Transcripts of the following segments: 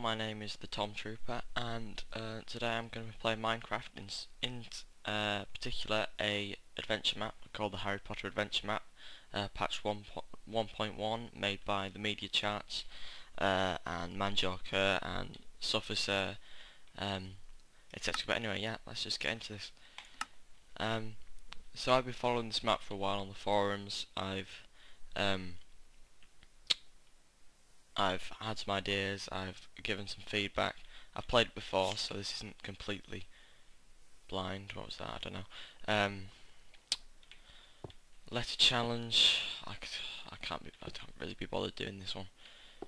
my name is the Tom Trooper, and today I'm going to be playing Minecraft in particular a adventure map called the Harry Potter Adventure Map, patch 1.1, made by the Media Charts and Manjorka and Sufficer, etc. But anyway, yeah, let's just get into this. So I've been following this map for a while on the forums. I've had some ideas, I've given some feedback. I've played it before, so this isn't completely blind. What was that? I don't know. Letter challenge. I can't really be bothered doing this one.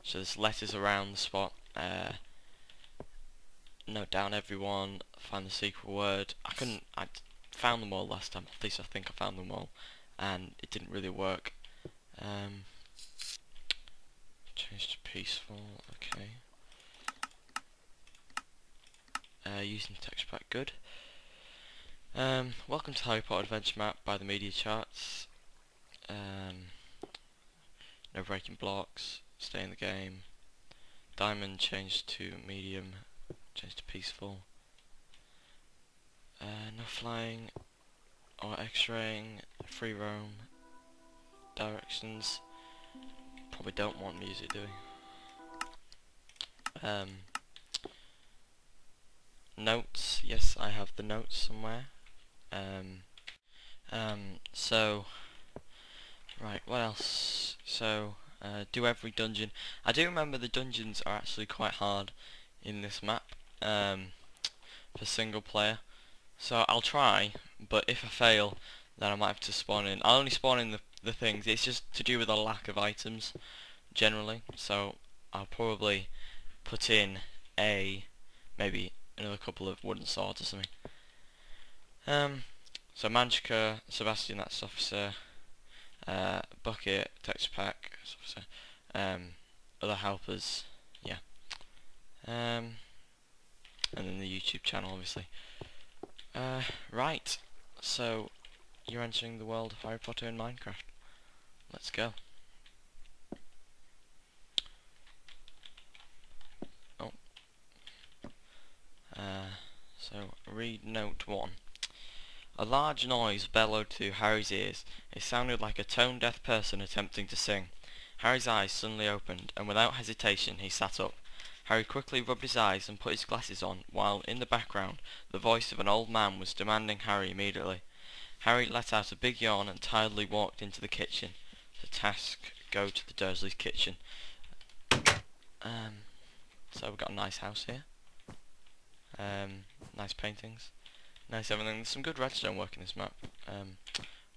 So there's letters around the spot. Note down everyone. Find the secret word. I found them all last time. At least I think I found them all, and it didn't really work. Change to peaceful, okay. Using texture pack, good. Welcome to Harry Potter Adventure Map by the Media Charts. No breaking blocks, stay in the game. Diamond, change to medium, change to peaceful. No flying or x-raying, free roam. Directions. Probably don't want music, do we? Notes, yes, I have the notes somewhere. So, right, what else? So, do every dungeon. I do remember the dungeons are actually quite hard in this map, for single player. So I'll try, but if I fail, then I might have to spawn in. I'll only spawn in the things. It's just to do with a lack of items generally, so I'll probably put in maybe another couple of wooden swords or something. So Manchika, Sebastian, that's Officer, Bucket, Texture Pack, Officer, other helpers, yeah, and then the YouTube channel obviously. Right, so you're entering the world of Harry Potter in Minecraft. Let's go. Oh. So read note 1. A large noise bellowed through Harry's ears. It sounded like a tone-deaf person attempting to sing. Harry's eyes suddenly opened, and without hesitation he sat up. Harry quickly rubbed his eyes and put his glasses on, while in the background the voice of an old man was demanding Harry immediately. Harry let out a big yawn and tiredly walked into the kitchen. The task: go to the Dursley's kitchen. So we've got a nice house here. Nice paintings. Nice everything. There's some good redstone work in this map,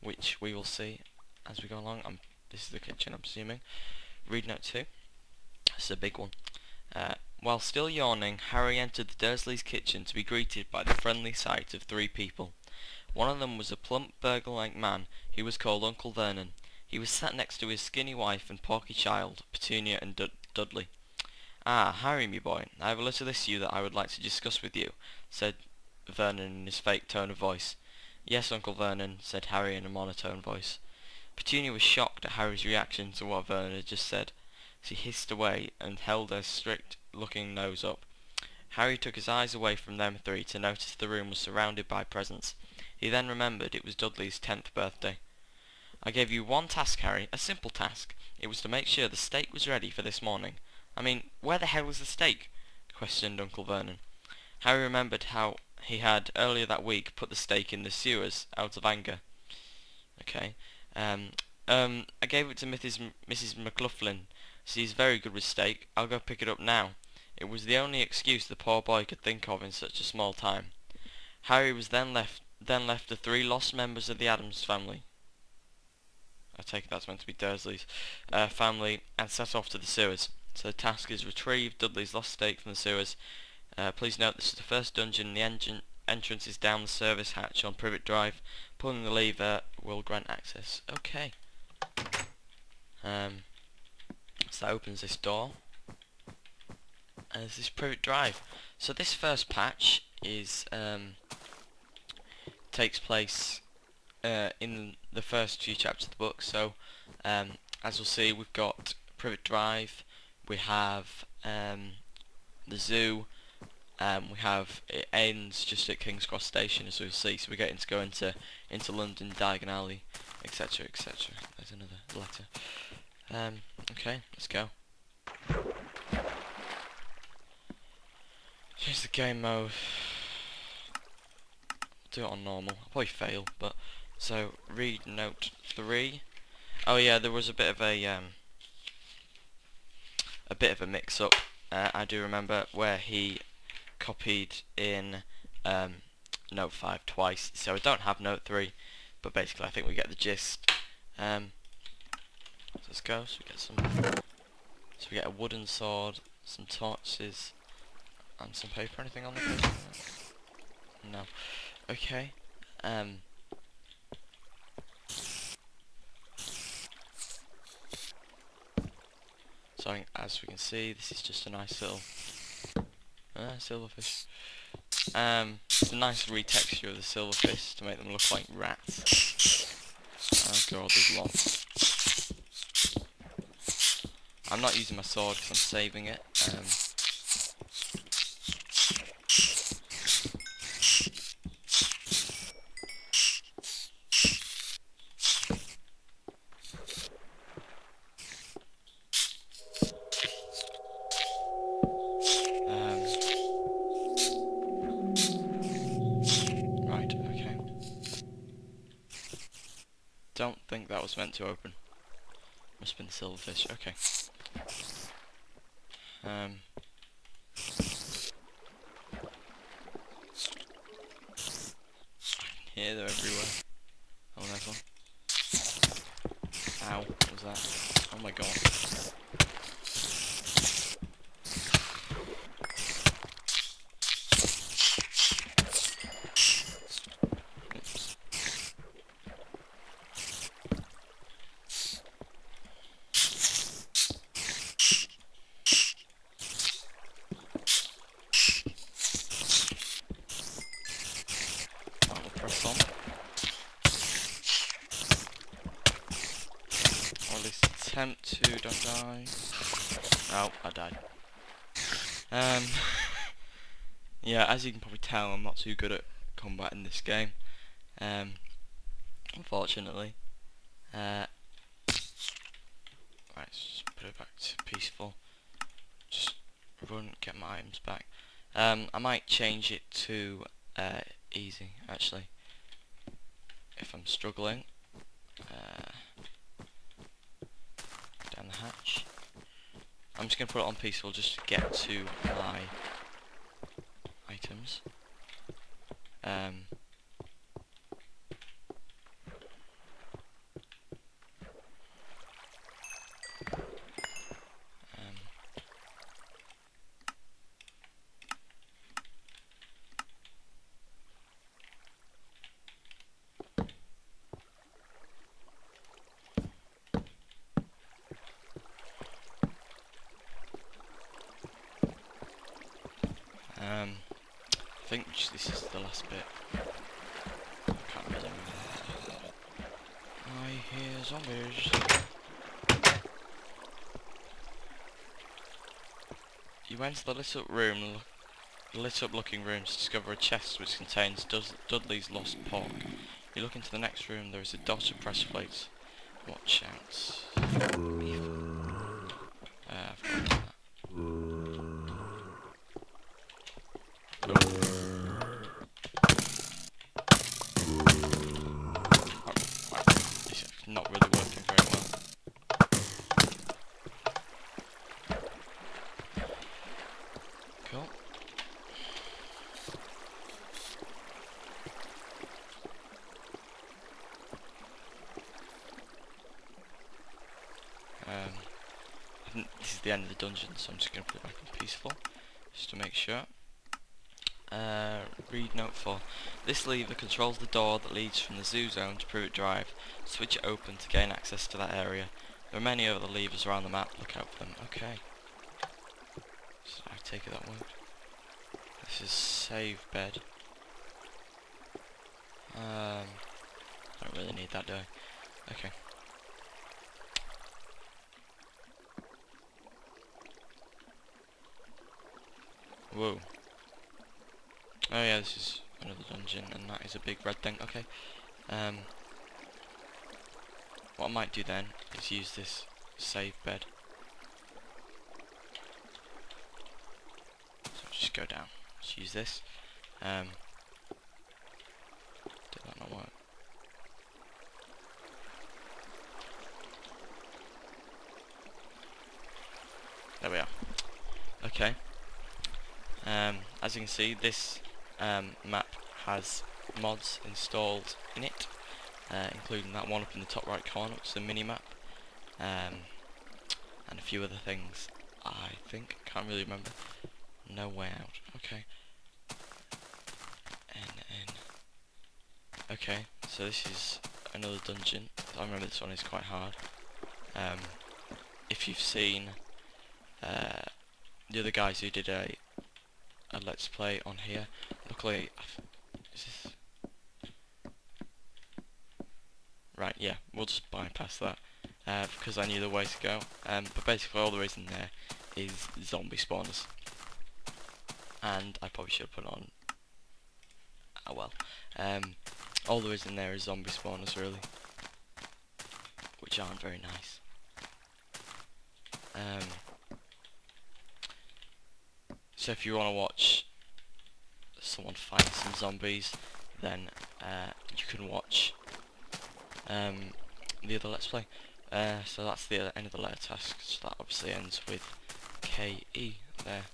which we will see as we go along. This is the kitchen, I'm assuming. Read note 2. This is a big one. While still yawning, Harry entered the Dursley's kitchen to be greeted by the friendly sight of 3 people. One of them was a plump, burglar-like man. He was called Uncle Vernon. He was sat next to his skinny wife and porky child, Petunia and Dudley. "Ah, Harry, me boy, I have a little issue that I would like to discuss with you," said Vernon in his fake tone of voice. "Yes, Uncle Vernon," said Harry in a monotone voice. Petunia was shocked at Harry's reaction to what Vernon had just said. She hissed away and held her strict-looking nose up. Harry took his eyes away from them 3 to notice the room was surrounded by presents. He then remembered it was Dudley's 10th birthday. "I gave you one task, Harry, a simple task. It was to make sure the steak was ready for this morning." "I mean, where the hell was the steak?" questioned Uncle Vernon. Harry remembered how he had earlier that week put the steak in the sewers out of anger. Okay. I gave it to Mrs. McLaughlin. She's very good with steak. I'll go pick it up now. It was the only excuse the poor boy could think of in such a small time. Harry was then left the 3 lost members of the Addams family. I take it that's meant to be Dursley's family, and set off to the sewers. So the task is retrieve Dudley's lost steak from the sewers. Please note this is the first dungeon. The entrance is down the service hatch on Privet Drive. Pulling the lever will grant access. Okay. So that opens this door. And this is Privet Drive. So this first patch is takes place in the first few chapters of the book. So as we'll see, we've got Privet Drive. We have the zoo. We have, it ends just at King's Cross Station, as we'll see, so we're getting to go into London, Diagon Alley, etc, etc. There's another letter. Okay, let's go. Here's the game mode. Do it on normal. I'll probably fail, but so read note 3. Oh yeah, there was a bit of a mix-up. I do remember where he copied in note 5 twice, so I don't have note 3, but basically I think we get the gist. So let's go. So we get a wooden sword, some torches, and some paper. Anything on the paper? No. Okay. So as we can see, this is just a nice little silverfish. It's a nice retexture of the silverfish to make them look like rats. Oh god, there's lots. I'm not using my sword because I'm saving it. Right, okay. Don't think that was meant to open. Must have been the silverfish. Okay. Here, they're everywhere. Oh, there's one. Ow, what was that? Oh my god. Press on. Or at least attempt to, don't die. Oh, I died. Yeah, as you can probably tell, I'm not too good at combat in this game. Unfortunately. Right, let's just put it back to peaceful. Just run, get my items back. I might change it to easy, actually, if I'm struggling. Down the hatch. I'm just going to put it on peaceful just to get to my items. I think this is the last bit. I can't really remember. I hear zombies. You enter the lit up looking room to discover a chest which contains Dudley's lost pork. You look into the next room, there is a dot of pressure plates. Watch out. I've got that. It's not really working very well. Cool. I think this is the end of the dungeon, so I'm just going to put it back in peaceful, just to make sure. Read note 4. This lever controls the door that leads from the zoo zone to Pruitt Drive. Switch it open to gain access to that area. There are many other levers around the map, look out for them. Okay. So I take it that way. This is save bed. I don't really need that, do I? Okay. Whoa. Oh yeah, this is another dungeon, and that is a big red thing. Okay. What I might do then is use this save bed. So just go down. Just use this. Did that not work? There we are. Okay. As you can see, this map has mods installed in it, including that one up in the top right corner, which is a mini map, and a few other things. I think, can't really remember. No way out. Okay. N. Okay, so this is another dungeon. I remember this one is quite hard. If you've seen the other guys who did a let's play on here, luckily, is this right? Yeah, we'll just bypass that because I knew the way to go. But basically, all there is in there is zombie spawners, and I probably should have put on. Oh well. All there is in there is zombie spawners, really, which aren't very nice. So if you want to watch someone fight some zombies, then you can watch the other Let's Play. So that's the end of the letter task. So that obviously ends with KE there.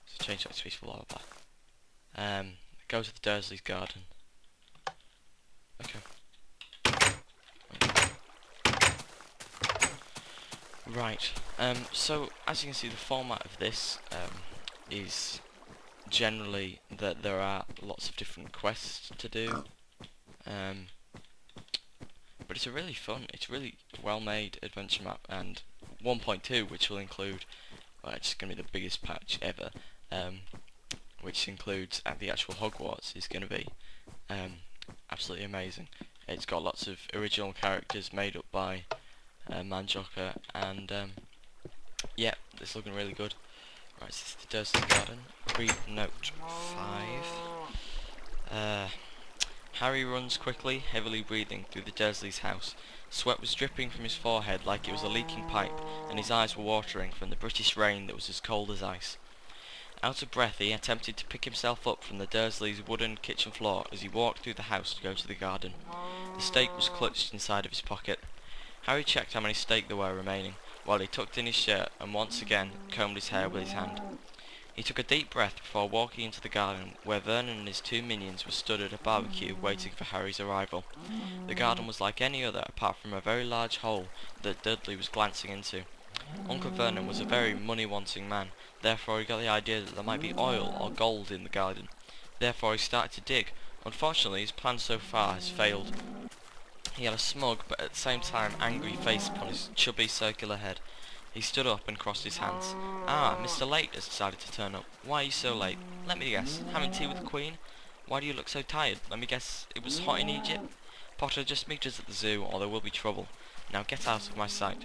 So change that to peaceful, blah blah blah. Go to the Dursley's garden. Okay. Right. So as you can see, the format of this is generally that there are lots of different quests to do. But it's a really fun, it's really well made adventure map, and 1.2, which will include, well, it's going to be the biggest patch ever, which includes at the actual Hogwarts, is going to be absolutely amazing. It's got lots of original characters made up by Manjoka, and yeah, it's looking really good. Right, this is the Dursley Garden. Read note 5. Harry runs quickly, heavily breathing, through the Dursley's house. Sweat was dripping from his forehead like it was a leaking pipe, and his eyes were watering from the British rain that was as cold as ice. Out of breath, he attempted to pick himself up from the Dursley's wooden kitchen floor as he walked through the house to go to the garden. The steak was clutched inside of his pocket. Harry checked how many steak there were remaining, while he tucked in his shirt and once again combed his hair with his hand. He took a deep breath before walking into the garden, where Vernon and his two minions were stood at a barbecue waiting for Harry's arrival. The garden was like any other, apart from a very large hole that Dudley was glancing into. Uncle Vernon was a very money-wanting man, therefore he got the idea that there might be oil or gold in the garden. Therefore he started to dig. Unfortunately, his plan so far has failed. He had a smug, but at the same time angry face upon his chubby circular head. He stood up and crossed his hands. Ah, Mr. Late has decided to turn up. Why are you so late? Let me guess. Having tea with the Queen? Why do you look so tired? Let me guess. It was hot in Egypt? Potter, just meet us at the zoo, or there will be trouble. Now get out of my sight.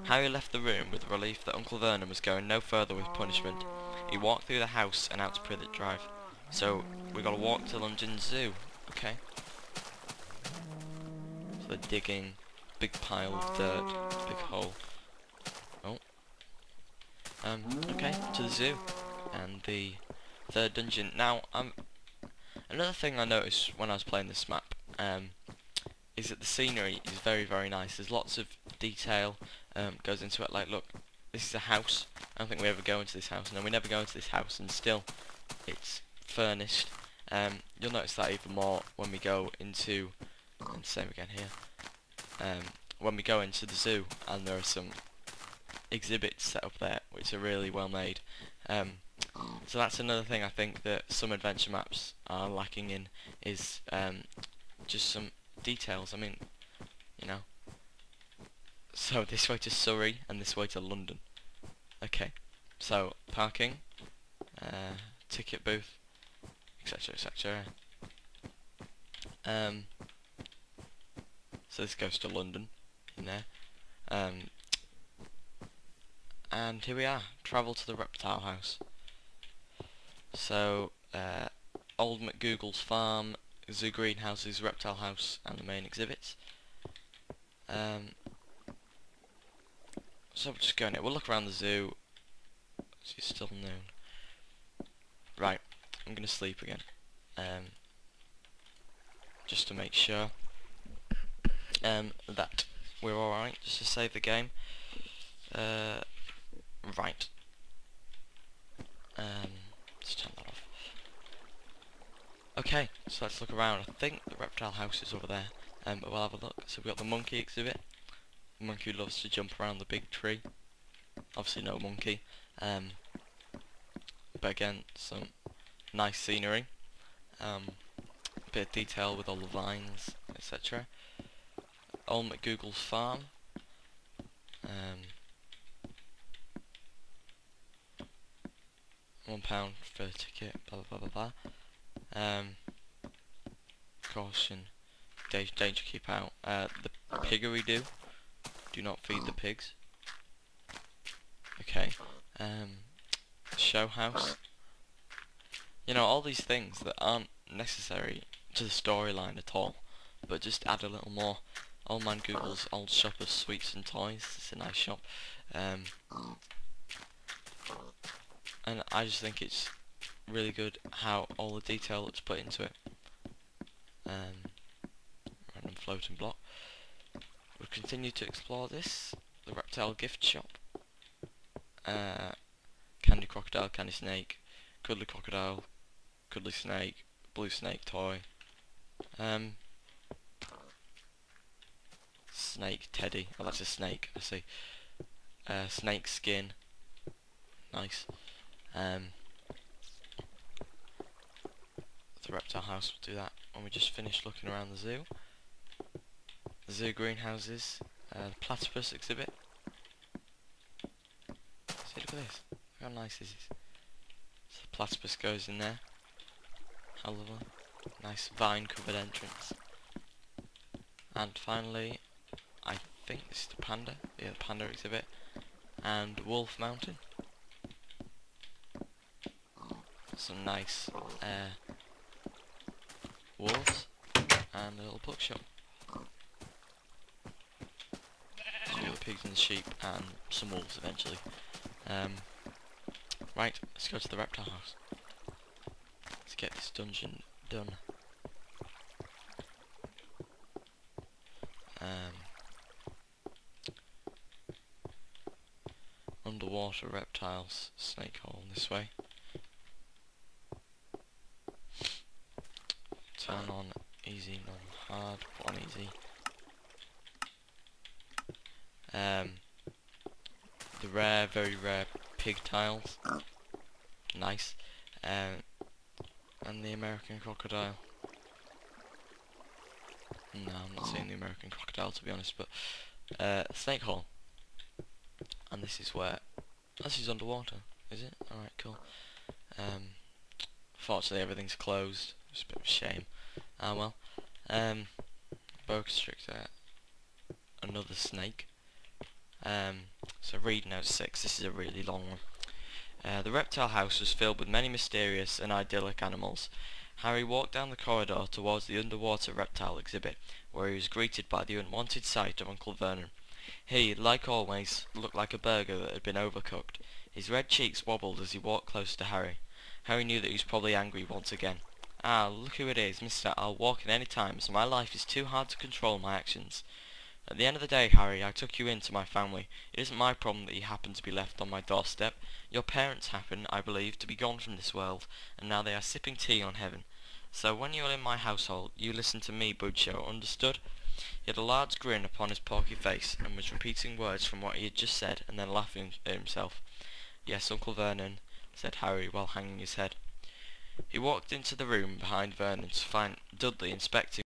Harry left the room with the relief that Uncle Vernon was going no further with punishment. He walked through the house and out to Privet Drive. So, we gotta walk to London Zoo, okay? So they're digging, big pile of dirt, big hole. Oh. Okay, to the zoo. And the third dungeon. Now, another thing I noticed when I was playing this map, is that the scenery is very, very nice. There's lots of detail, goes into it. Like, look, this is a house. I don't think we ever go into this house. No, we never go into this house, and still, it's furnished. You'll notice that even more when we go into, and same again here, when we go into the zoo, and there are some exhibits set up there, which are really well made. So that's another thing I think that some adventure maps are lacking in, is just some details. I mean, you know. So this way to Surrey and this way to London. Okay, so parking, ticket booth, etc, etc. So this goes to London in there. And here we are, travel to the reptile house. So, Old McGoogle's farm, zoo greenhouses, reptile house, and the main exhibits. So we'll just go in it. We'll look around the zoo. It's still noon. Right, I'm gonna sleep again. Just to make sure that we're alright, just to save the game. Right. Let's turn that off. Okay, so let's look around. I think the reptile house is over there. But we'll have a look. So we've got the monkey exhibit. The monkey who loves to jump around the big tree. Obviously no monkey. But again, some nice scenery. Bit of detail with all the vines, etc. Old McGoogle's farm. £1 for a ticket, blah blah blah blah blah. Caution, danger, keep out. The piggery do not feed the pigs. Okay. Show house. You know, all these things that aren't necessary to the storyline at all, but just add a little more. Old Man Google's old shop of sweets and toys. It's a nice shop. And I just think it's really good how all the detail that's put into it. Random floating block. We'll continue to explore this. The reptile gift shop. Candy crocodile, candy snake, cuddly crocodile, cuddly snake, blue snake toy. Snake teddy. Oh, that's a snake. I see. Snake skin. Nice. The reptile house will do that when we just finish looking around the zoo. The zoo greenhouses. The platypus exhibit. See, look at this. Look how nice this is. So the platypus goes in there. How lovely. Nice vine covered entrance. And finally, I think this is the panda. Yeah, the panda exhibit. And Wolf Mountain. Some nice wolves. And a little bookshop. So the pigs and the sheep and some wolves eventually. Right, let's go to the reptile house. Let's get this dungeon done. Underwater reptiles, snake hole this way. Turn on easy, non hard, put on easy. The rare, very rare pig tiles. Nice. And the American crocodile. No, I'm not seeing the American crocodile to be honest, but snake hole. And this is where this is underwater, is it? Alright, cool. Fortunately everything's closed. It's a bit of a shame. Ah well. Boa constrictor. Another snake. So read note 6, this is a really long one. The reptile house was filled with many mysterious and idyllic animals. Harry walked down the corridor towards the underwater reptile exhibit, where he was greeted by the unwanted sight of Uncle Vernon. He, like always, looked like a burger that had been overcooked. His red cheeks wobbled as he walked close to Harry. Harry knew that he was probably angry once again. "Ah, look who it is, mister. I'll walk in any time, so my life is too hard to control my actions. At the end of the day, Harry, I took you into my family. It isn't my problem that you happen to be left on my doorstep. Your parents happen, I believe, to be gone from this world, and now they are sipping tea on heaven. So when you are in my household, you listen to me, Budshow, understood?" He had a large grin upon his porky face, and was repeating words from what he had just said, and then laughing at himself. "Yes, Uncle Vernon," said Harry, while hanging his head. He walked into the room behind Vernon to find Dudley inspecting